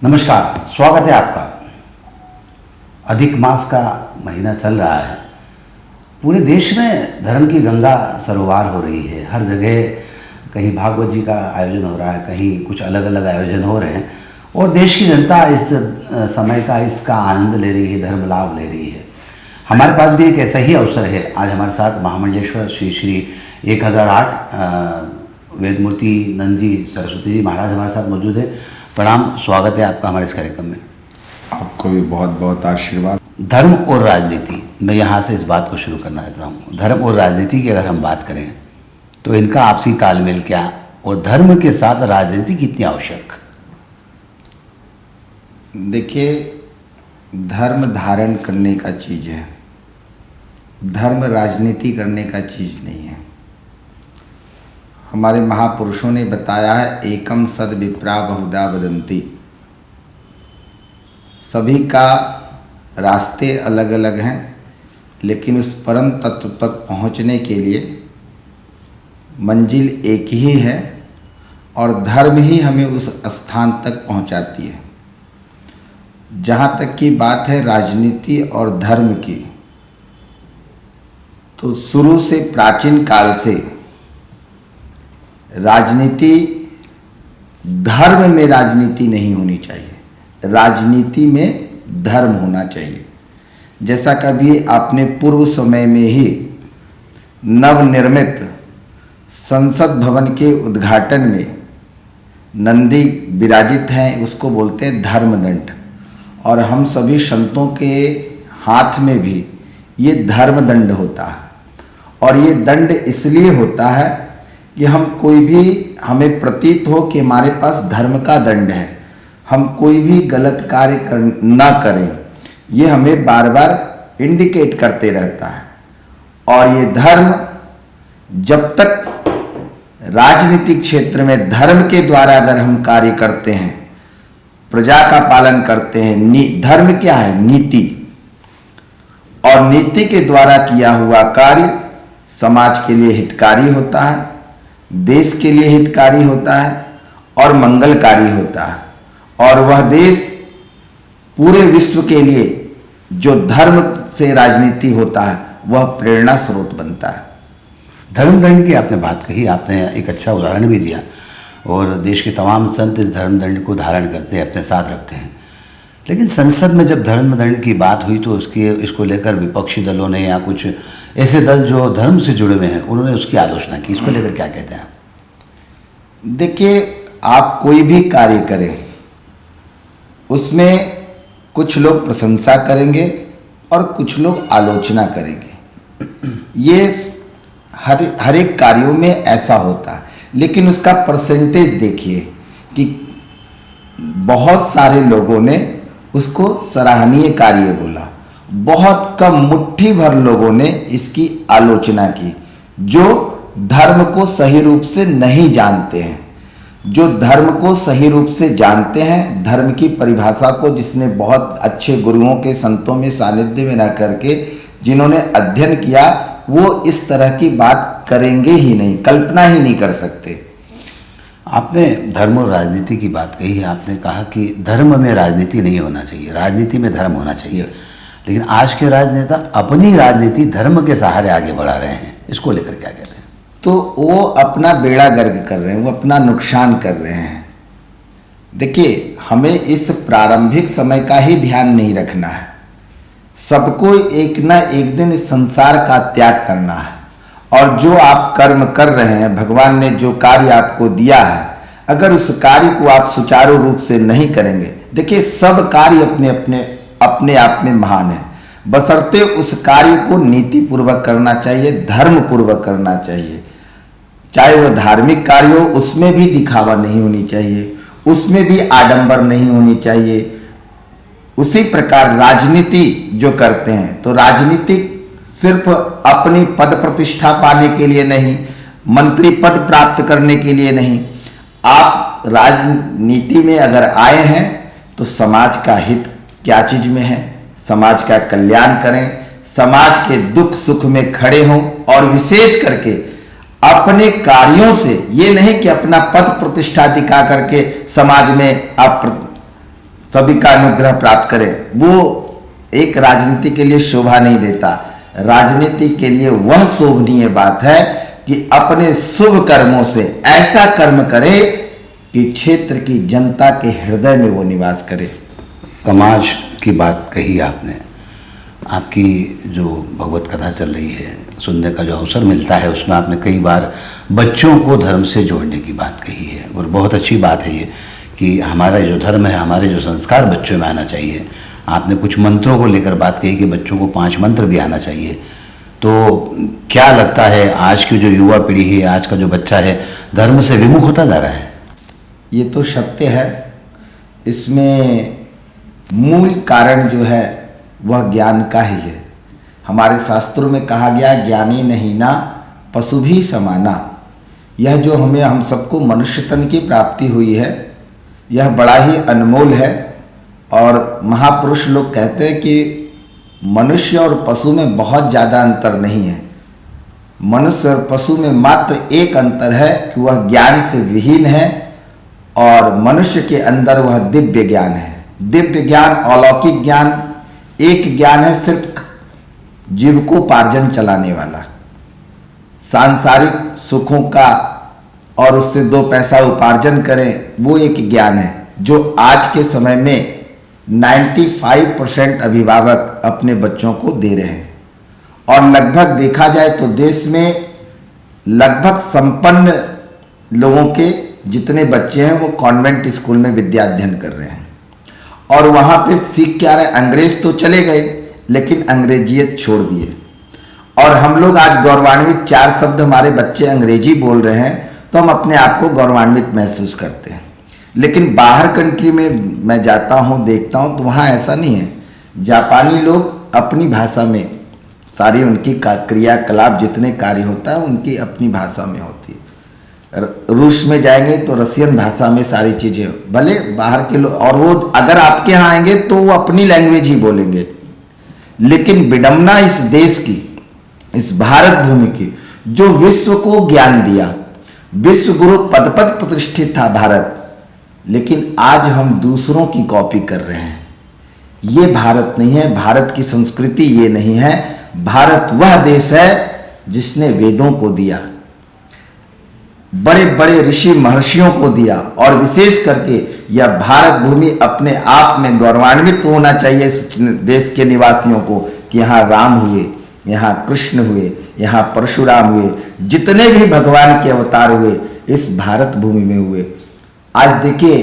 नमस्कार, स्वागत है आपका। अधिक मास का महीना चल रहा है। पूरे देश में धर्म की गंगा सरोवर हो रही है। हर जगह कहीं भागवत जी का आयोजन हो रहा है, कहीं कुछ अलग अलग आयोजन हो रहे हैं और देश की जनता इस समय का इसका आनंद ले रही है, धर्म लाभ ले रही है। हमारे पास भी एक ऐसा ही अवसर है। आज हमारे साथ महामंडलेश्वर श्री श्री 1008 वेदमूर्ति नंद जी सरस्वती जी महाराज हमारे साथ मौजूद है। प्रणाम, स्वागत है आपका हमारे इस कार्यक्रम में। आपको भी बहुत बहुत आशीर्वाद। धर्म और राजनीति, मैं यहाँ से इस बात को शुरू करना चाहता हूँ। धर्म और राजनीति की अगर हम बात करें तो इनका आपसी तालमेल क्या, और धर्म के साथ राजनीति कितनी आवश्यक? देखिए, धर्म धारण करने का चीज़ है, धर्म राजनीति करने का चीज़ नहीं है। हमारे महापुरुषों ने बताया है, एकम सद विप्रा बहुधा वदंती। सभी का रास्ते अलग अलग हैं, लेकिन उस परम तत्व तक पहुंचने के लिए मंजिल एक ही है और धर्म ही हमें उस स्थान तक पहुंचाती है। जहाँ तक की बात है राजनीति और धर्म की, तो शुरू से प्राचीन काल से राजनीति, धर्म में राजनीति नहीं होनी चाहिए, राजनीति में धर्म होना चाहिए। जैसा कभी आपने पूर्व समय में ही नवनिर्मित संसद भवन के उद्घाटन में नंदी विराजित हैं, उसको बोलते हैं धर्मदंड। और हम सभी संतों के हाथ में भी ये धर्मदंड होता है। और ये दंड इसलिए होता है कि हम कोई भी, हमें प्रतीत हो कि हमारे पास धर्म का दंड है, हम कोई भी गलत कार्य ना करें, ये हमें बार बार इंडिकेट करते रहता है। और ये धर्म जब तक राजनीतिक क्षेत्र में धर्म के द्वारा अगर हम कार्य करते हैं, प्रजा का पालन करते हैं, धर्म क्या है? नीति। और नीति के द्वारा किया हुआ कार्य समाज के लिए हितकारी होता है, देश के लिए हितकारी होता है और मंगलकारी होता है। और वह देश पूरे विश्व के लिए जो धर्म से राजनीति होता है वह प्रेरणा स्रोत बनता है। धर्मदंड की आपने बात कही, आपने एक अच्छा उदाहरण भी दिया और देश के तमाम संत इस धर्मदंड को धारण करते हैं, अपने साथ रखते हैं। लेकिन संसद में जब धर्मदंड की बात हुई तो इसको लेकर विपक्षी दलों ने या कुछ ऐसे दल जो धर्म से जुड़े हुए हैं उन्होंने उसकी आलोचना की। इसको लेकर क्या कहते हैं आप? देखिए, आप कोई भी कार्य करें, उसमें कुछ लोग प्रशंसा करेंगे और कुछ लोग आलोचना करेंगे। ये हर एक कार्यों में ऐसा होता है। लेकिन उसका परसेंटेज देखिए कि बहुत सारे लोगों ने उसको सराहनीय कार्य बोला, बहुत कम मुट्ठी भर लोगों ने इसकी आलोचना की, जो धर्म को सही रूप से नहीं जानते हैं। जो धर्म को सही रूप से जानते हैं, धर्म की परिभाषा को जिसने बहुत अच्छे गुरुओं के, संतों में सानिध्य में रह करके जिन्होंने अध्ययन किया, वो इस तरह की बात करेंगे ही नहीं, कल्पना ही नहीं कर सकते। आपने धर्म और राजनीति की बात कही है। आपने कहा कि धर्म में राजनीति नहीं होना चाहिए, राजनीति में धर्म होना चाहिए। लेकिन आज के राजनेता अपनी राजनीति धर्म के सहारे आगे बढ़ा रहे हैं, इसको लेकर क्या कहते हैं? तो वो अपना बेड़ा गर्क कर रहे हैं, वो अपना नुकसान कर रहे हैं। देखिए, हमें इस प्रारंभिक समय का ही ध्यान नहीं रखना है। सबको एक ना एक दिन इस संसार का त्याग करना है। और जो आप कर्म कर रहे हैं, भगवान ने जो कार्य आपको दिया है, अगर उस कार्य को आप सुचारू रूप से नहीं करेंगे, देखिए सब कार्य अपने आप में महान है, बशर्ते उस कार्य को नीति पूर्वक करना चाहिए, धर्म पूर्वक करना चाहिए। चाहे वह धार्मिक कार्य हो, उसमें भी दिखावा नहीं होनी चाहिए, उसमें भी आडंबर नहीं होनी चाहिए। उसी प्रकार राजनीति जो करते हैं, तो राजनीति सिर्फ अपनी पद प्रतिष्ठा पाने के लिए नहीं, मंत्री पद प्राप्त करने के लिए नहीं। आप राजनीति में अगर आए हैं तो समाज का हित क्या चीज में है, समाज का कल्याण करें, समाज के दुख सुख में खड़े हों और विशेष करके अपने कार्यों से, ये नहीं कि अपना पद प्रतिष्ठा दिखा करके समाज में आप सभी का अनुग्रह प्राप्त करे, वो एक राजनीति के लिए शोभा नहीं देता। राजनीति के लिए वह शोभनीय बात है कि अपने शुभ कर्मों से ऐसा कर्म करे कि क्षेत्र की जनता के हृदय में वो निवास करे। समाज की बात कही आपने, आपकी जो भगवत कथा चल रही है, सुनने का जो अवसर मिलता है, उसमें आपने कई बार बच्चों को धर्म से जोड़ने की बात कही है, और बहुत अच्छी बात है ये कि हमारा जो धर्म है, हमारे जो संस्कार बच्चों में आना चाहिए। आपने कुछ मंत्रों को लेकर बात कही कि बच्चों को 5 मंत्र भी आना चाहिए। तो क्या लगता है आज की जो युवा पीढ़ी है, आज का जो बच्चा है, धर्म से विमुख होता जा रहा है? ये तो सत्य है। इसमें मूल कारण जो है वह ज्ञान का ही है। हमारे शास्त्रों में कहा गया, ज्ञानी नहीं ना पशु भी समाना। यह जो हम सबको मनुष्य तन की प्राप्ति हुई है, यह बड़ा ही अनमोल है। और महापुरुष लोग कहते हैं कि मनुष्य और पशु में बहुत ज़्यादा अंतर नहीं है। मनुष्य और पशु में मात्र एक अंतर है कि वह ज्ञान से विहीन है, और मनुष्य के अंदर वह दिव्य ज्ञान है। दिव्य ज्ञान, अलौकिक ज्ञान, एक ज्ञान है सिर्फ जीविकोपार्जन चलाने वाला, सांसारिक सुखों का, और उससे 2 पैसा उपार्जन करें, वो एक ज्ञान है जो आज के समय में 95% अभिभावक अपने बच्चों को दे रहे हैं। और लगभग देखा जाए तो देश में लगभग संपन्न लोगों के जितने बच्चे हैं वो कॉन्वेंट स्कूल में विद्या अध्ययन कर रहे हैं। और वहाँ पे सीख क्या रहे, अंग्रेज तो चले गए लेकिन अंग्रेजियत छोड़ दिए। और हम लोग आज गौरवान्वित, 4 शब्द हमारे बच्चे अंग्रेजी बोल रहे हैं तो हम अपने आप को गौरवान्वित महसूस करते हैं। लेकिन बाहर कंट्री में मैं जाता हूँ, देखता हूँ तो वहाँ ऐसा नहीं है। जापानी लोग अपनी भाषा में सारी उनकी क्रियाकलाप, जितने कार्य होता है उनकी अपनी भाषा में होती है। रूस में जाएंगे तो रसियन भाषा में सारी चीज़ें, भले बाहर के लोग, और वो अगर आपके यहाँ आएंगे तो वो अपनी लैंग्वेज ही बोलेंगे। लेकिन विडम्बना इस देश की, इस भारत भूमि की, जो विश्व को ज्ञान दिया, विश्व गुरु पद पद प्रतिष्ठित था भारत, लेकिन आज हम दूसरों की कॉपी कर रहे हैं। ये भारत नहीं है, भारत की संस्कृति ये नहीं है। भारत वह देश है जिसने वेदों को दिया, बड़े बड़े ऋषि महर्षियों को दिया, और विशेष करके यह भारत भूमि अपने आप में गौरवान्वित होना चाहिए इस देश के निवासियों को कि यहाँ राम हुए, यहाँ कृष्ण हुए, यहाँ परशुराम हुए, जितने भी भगवान के अवतार हुए इस भारत भूमि में हुए। आज देखिए,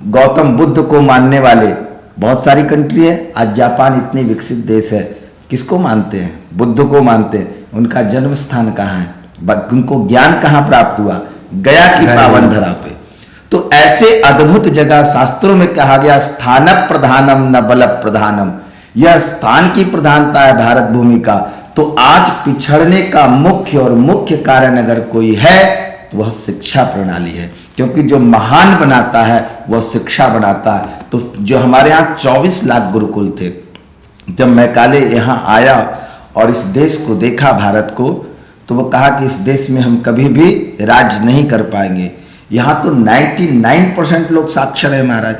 गौतम बुद्ध को मानने वाले बहुत सारी कंट्री है। आज जापान इतनी विकसित देश है, किसको मानते हैं? बुद्ध को मानते हैं। उनका जन्म स्थान कहाँ है? उनको ज्ञान कहाँ प्राप्त हुआ? गया की पावन धरा पे। तो ऐसे अद्भुत जगह शास्त्रों में कहा गया, स्थान प्रधानम न बल प्रधानम। यह स्थान की प्रधानता है भारत भूमि का। तो आज पिछड़ने का मुख्य कारण अगर कोई है तो वह शिक्षा प्रणाली है, क्योंकि जो महान बनाता है वह शिक्षा बनाता है। तो जो हमारे यहाँ 24 लाख गुरुकुल थे, जब मैकाले यहाँ आया और इस देश को देखा, भारत को, तो वो कहा कि इस देश में हम कभी भी राज नहीं कर पाएंगे। यहाँ तो 99% लोग साक्षर है महाराज,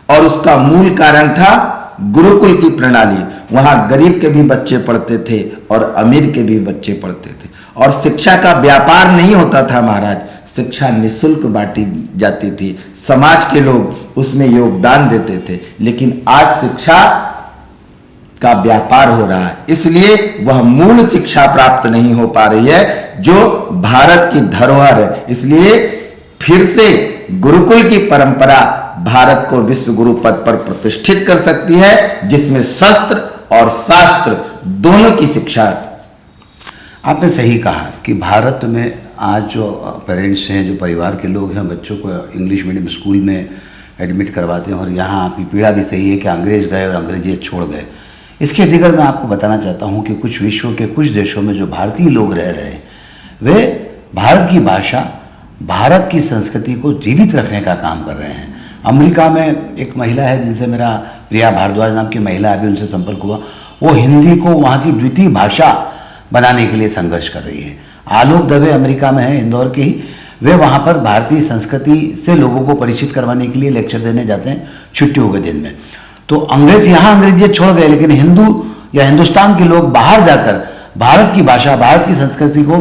और उसका मूल कारण था गुरुकुल की प्रणाली। वहाँ गरीब के भी बच्चे पढ़ते थे और अमीर के भी बच्चे पढ़ते थे, और शिक्षा का व्यापार नहीं होता था महाराज। शिक्षा निःशुल्क बांटी जाती थी, समाज के लोग उसमें योगदान देते थे। लेकिन आज शिक्षा का व्यापार हो रहा है, इसलिए वह मूल शिक्षा प्राप्त नहीं हो पा रही है जो भारत की धरोहर है। इसलिए फिर से गुरुकुल की परंपरा भारत को विश्व गुरु पद पर प्रतिष्ठित कर सकती है, जिसमें शस्त्र और शास्त्र दोनों की शिक्षा है। आपने सही कहा कि भारत में आज जो पेरेंट्स हैं, जो परिवार के लोग हैं, बच्चों को इंग्लिश मीडियम स्कूल में एडमिट करवाते हैं, और यहाँ आपकी पीड़ा भी सही है कि अंग्रेज गए और अंग्रेजी छोड़ गए। इसके अधिकार मैं आपको बताना चाहता हूँ कि कुछ विश्व के कुछ देशों में जो भारतीय लोग रह रहे हैं, वे भारत की भाषा, भारत की संस्कृति को जीवित रखने का काम कर रहे हैं। अमेरिका में एक महिला है जिनसे मेरा प्रिया भारद्वाज नाम की महिला, अभी उनसे संपर्क हुआ, वो हिंदी को वहाँ की द्वितीय भाषा बनाने के लिए संघर्ष कर रही है। आलोक दवे अमेरिका में है, इंदौर के ही, वे वहाँ पर भारतीय संस्कृति से लोगों को परिचित करवाने के लिए लेक्चर देने जाते हैं छुट्टियों के दिन में। तो अंग्रेज यहाँ अंग्रेजियत छोड़ गए, लेकिन हिंदू या हिंदुस्तान के लोग बाहर जाकर भारत की भाषा, भारत की संस्कृति को,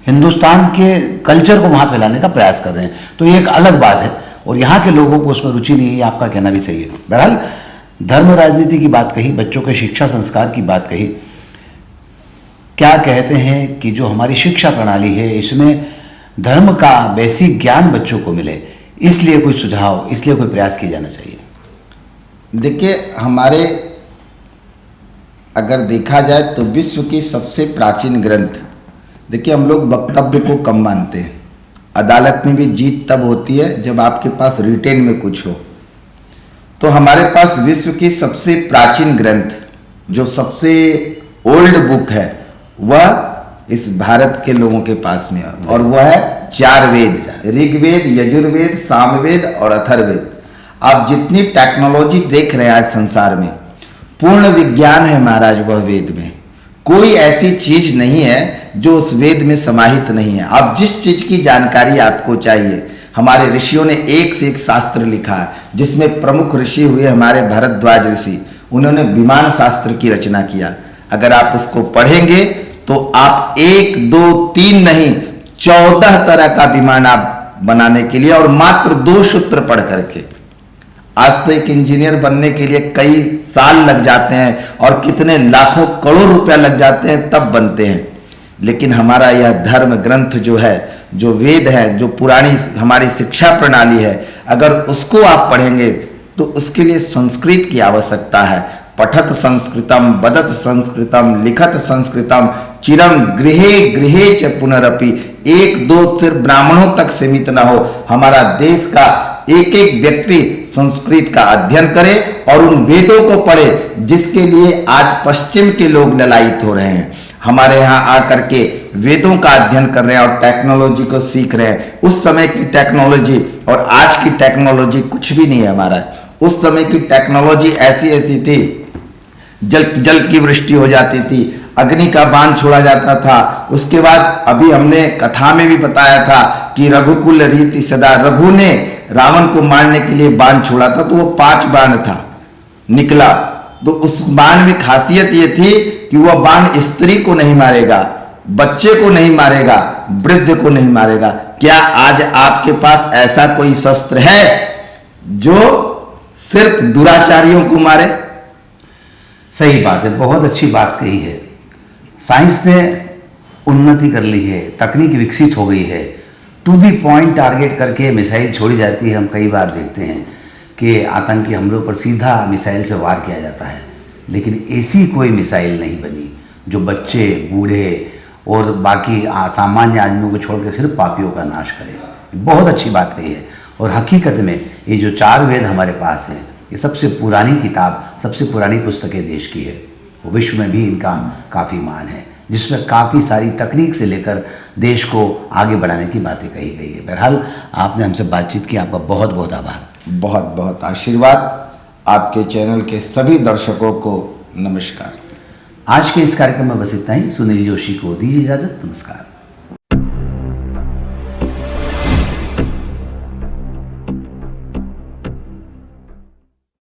हिंदुस्तान के कल्चर को वहाँ फैलाने का प्रयास कर रहे हैं। तो ये एक अलग बात है और यहाँ के लोगों को उसमें रुचि नहीं है, आपका कहना भी सही है। बहरहाल धर्म राजनीति की बात कही, बच्चों के शिक्षा संस्कार की बात कही, क्या कहते हैं कि जो हमारी शिक्षा प्रणाली है इसमें धर्म का बेसिक ज्ञान बच्चों को मिले, इसलिए कोई सुझाव, इसलिए कोई प्रयास किया जाना चाहिए? देखिए, हमारे अगर देखा जाए तो विश्व की सबसे प्राचीन ग्रंथ, देखिए हम लोग वक्तव्य को कम मानते हैं। अदालत में भी जीत तब होती है जब आपके पास रिटेन में कुछ हो। तो हमारे पास विश्व की सबसे प्राचीन ग्रंथ, जो सबसे ओल्ड बुक है, वह इस भारत के लोगों के पास में है और वह है 4 वेद, ऋग्वेद, यजुर्वेद, सामवेद और अथर्ववेद। आप जितनी टेक्नोलॉजी देख रहे हैं आज संसार में, पूर्ण विज्ञान है महाराज वह वेद में। कोई ऐसी चीज नहीं है जो उस वेद में समाहित नहीं है। आप जिस चीज की जानकारी आपको चाहिए, हमारे ऋषियों ने एक से एक शास्त्र लिखा है, जिसमें प्रमुख ऋषि हुए हमारे भरद्वाज ऋषि। उन्होंने विमान शास्त्र की रचना किया। अगर आप उसको पढ़ेंगे तो आप 1, 2, 3 नहीं 14 तरह का विमान आप बनाने के लिए, और मात्र 2 सूत्र पढ़ करके। आज तो एक इंजीनियर बनने के लिए कई साल लग जाते हैं और कितने लाखों करोड़ रुपया लग जाते हैं तब बनते हैं। लेकिन हमारा यह धर्म ग्रंथ जो है, जो वेद है, जो पुरानी हमारी शिक्षा प्रणाली है, अगर उसको आप पढ़ेंगे तो उसके लिए संस्कृत की आवश्यकता है। पठत संस्कृतम, बदत संस्कृतम, लिखत संस्कृतम, चिरम गृहे गृहे च पुनरपि। 1, 2 सिर्फ ब्राह्मणों तक सीमित ना हो, हमारा देश का एक एक व्यक्ति संस्कृत का अध्ययन करे और उन वेदों को पढ़े जिसके लिए आज पश्चिम के लोग ललायित हो रहे हैं। हमारे यहाँ आकर के वेदों का अध्ययन कर रहे हैं और टेक्नोलॉजी को सीख रहे हैं। उस समय की टेक्नोलॉजी और आज की टेक्नोलॉजी कुछ भी नहीं है हमारा। उस समय की टेक्नोलॉजी ऐसी ऐसी थी, जल की वृष्टि हो जाती थी, अग्नि का बाण छोड़ा जाता था। उसके बाद अभी हमने कथा में भी बताया था कि रघुकुल रीति सदा, रघु ने रावण को मारने के लिए बाण छोड़ा था, तो वो 5 बाण था निकला। तो उस बाण में खासियत ये थी कि वह बाण स्त्री को नहीं मारेगा, बच्चे को नहीं मारेगा, वृद्ध को नहीं मारेगा। क्या आज आपके पास ऐसा कोई शस्त्र है जो सिर्फ दुराचारियों को मारे? सही बात है, बहुत अच्छी बात कही है। साइंस ने उन्नति कर ली है, तकनीक विकसित हो गई है, टू दी पॉइंट टारगेट करके मिसाइल छोड़ी जाती है। हम कई बार देखते हैं कि आतंकी हमलों पर सीधा मिसाइल से वार किया जाता है, लेकिन ऐसी कोई मिसाइल नहीं बनी जो बच्चे, बूढ़े और बाकी सामान्य आदमियों को छोड़ के सिर्फ पापियों का नाश करे। बहुत अच्छी बात कही है। और हकीकत में ये जो 4 वेद हमारे पास हैं, ये सबसे पुरानी किताब, सबसे पुरानी पुस्तकें देश की है। वो विश्व में भी इनका काफ़ी मान है, जिसमें काफ़ी सारी तकनीक से लेकर देश को आगे बढ़ाने की बातें कही गई है। बहरहाल आपने हमसे बातचीत की, आपका बहुत बहुत आभार। बहुत बहुत आशीर्वाद। आपके चैनल के सभी दर्शकों को नमस्कार। आज के इस कार्यक्रम में बस इतना ही। सुनील जोशी को दीजिए इजाज़त। नमस्कार।